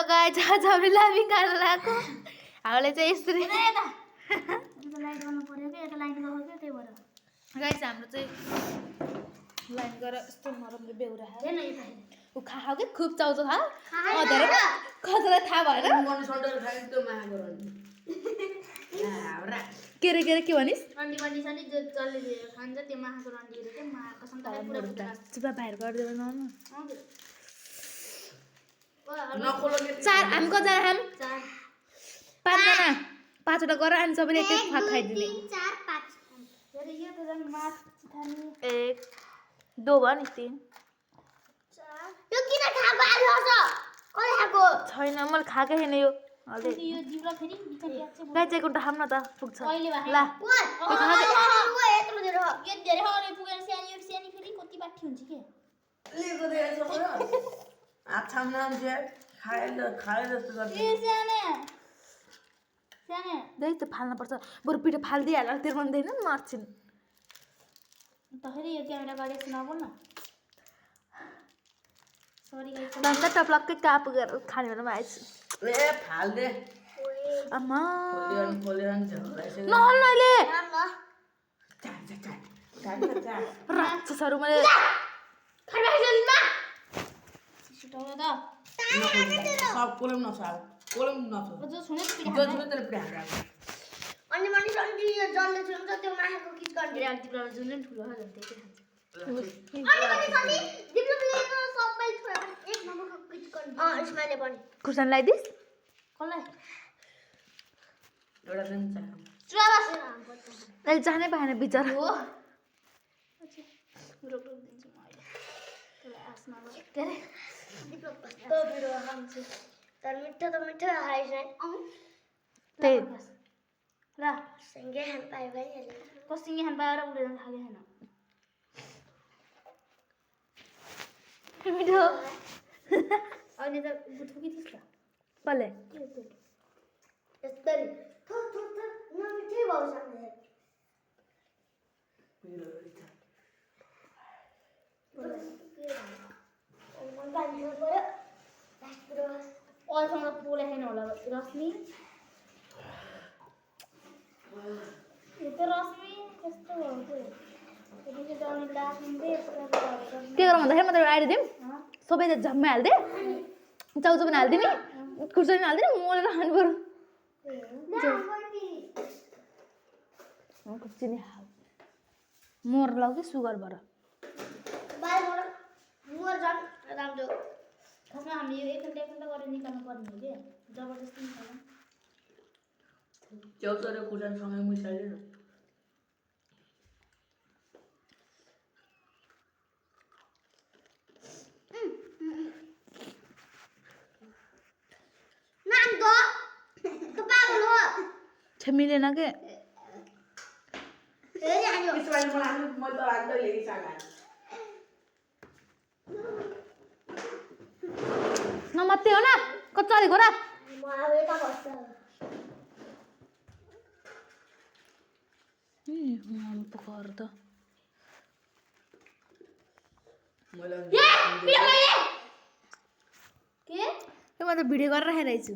hello guys आज हामीले लाइभिङ गर्न लागेको हामीले चाहिँ यसरी लाइन गर्नु पर्यो के यता लाइन गयो के त्यही भएर गाइस हाम्रो चाहिँ लाइन गरेर यस्तो नरमले बेउरा हेर्न यो पाइ उ खाऊ के खुब चाउचाउ खा अधेर खजरा थाहा भएन गर्नु सन्डर खाइ त्यो माया गरौँ के के भनिस् रन्डी बन्डी छ नि जो जसले खान्छ त्यो माहाको रन्डीहरू चाहिँ माहा कसम तपाईँ पुरा पुरा चुपा बाहिर गरिदिनु न नखोलो चार हामी कतिजना खाम चार पाँचजना पाँचवटा गरेर अनि सबैले एक एक फाक खाइदिने 3 4 5 हेरे यो त झन् माछ खाने एक दो भयो नि तीन यो किन खाएको आज कसले खाएको छैन मैले खाएकै छैन यो यो जिब्रा फेरि बिचमा प्याज चाहिँ गाई चाहिँ एउटा खाम न त पुग्छ अहिले भए ला यो धेरै हो अनि पुगेर सानी फेरि कति बाठी हुन्छ के लिएको देखेछ र आछाम नाम चाहिँ खाए जस्तो गर्छ ए साने देख त फाल्न पर्छ बरु पिठो फाल्दिहाल्छ त्यो भन्दैन मार्छिन् त फेरि यो क्यामेरा गाडी सुनाबो न सरी गाइस भन्दा टप्लक्कै काप गरेर खाने बेलामा आएछु ए फाल दे आमा खोलिरहन्छ होला नहल्नु अहिले चाट राक्षसहरू मैले छिटो त सब कोलम नसाल कोलम नसाल जो सुने जो जुन तेरे प्यार अनि मनी सन्डी यो जल्ले छुन्छ त्यो माछाको किस गर्ने ग्राम तिब्रा जुन ठुलो हो झन् त्यही खान्छ अनि मनी सन्डी डिप्लोमाको सबै छोरा एक नम्बरको किस गर्ने यसमाले पनि खुर्सानी लगाइदिस् कसलाई एउटा दिन चाह चुवाबास अहिले जानै पाएन बिचरा हो रोक दिन्छु म अहिले त्यसलाई आसमा के अरे तो बिरो खान्छु तर मिठो त मिठो खाइस है त्यही र सँगै खान पाए भइहाल्यो कसिङ खान पाएर उडेर खाले छैन मिठो अहिले त बुटुकी थिस् त कसले यस्तरी थो थो थो नमिठै भयो सामने मन पानी पर्यो लास्ट पुरो अहिलेसम्म त पोले छैन होला रश्मि यो त रश्मि कस्तो भयो त्यो त्यो जाने लाग्ने के गरौँ भन्दाखेरि म त आइदिउँ सबै त झम्मै हालिदिएँ चाउचाउ पनि हालिदिने खुर्सानी पनि हालिदिने मोलेर खानु पऱ्यो चिनी हाल मोर लाउ कि सुगरबाट बाहिरबाट मोर झन् राम्रो खासमा हामीले यो एक घन्टा गरेर निकाल्नु पर्ने हो कि जबरजस्ती निकाल्नु च्याउचाउ र खुर्सानीसँगै मिसाइदिनु नाम दो तो पागल हो छ मिलेन के ए जान्यो त्यसबाट मलाई म त राख्दै लेखि सागा नमात्रै हो न कच्चाले घोरा म अब यता बस्छ पुकार त मैले के यो म त भिडियो गरेर राखिरहेको छु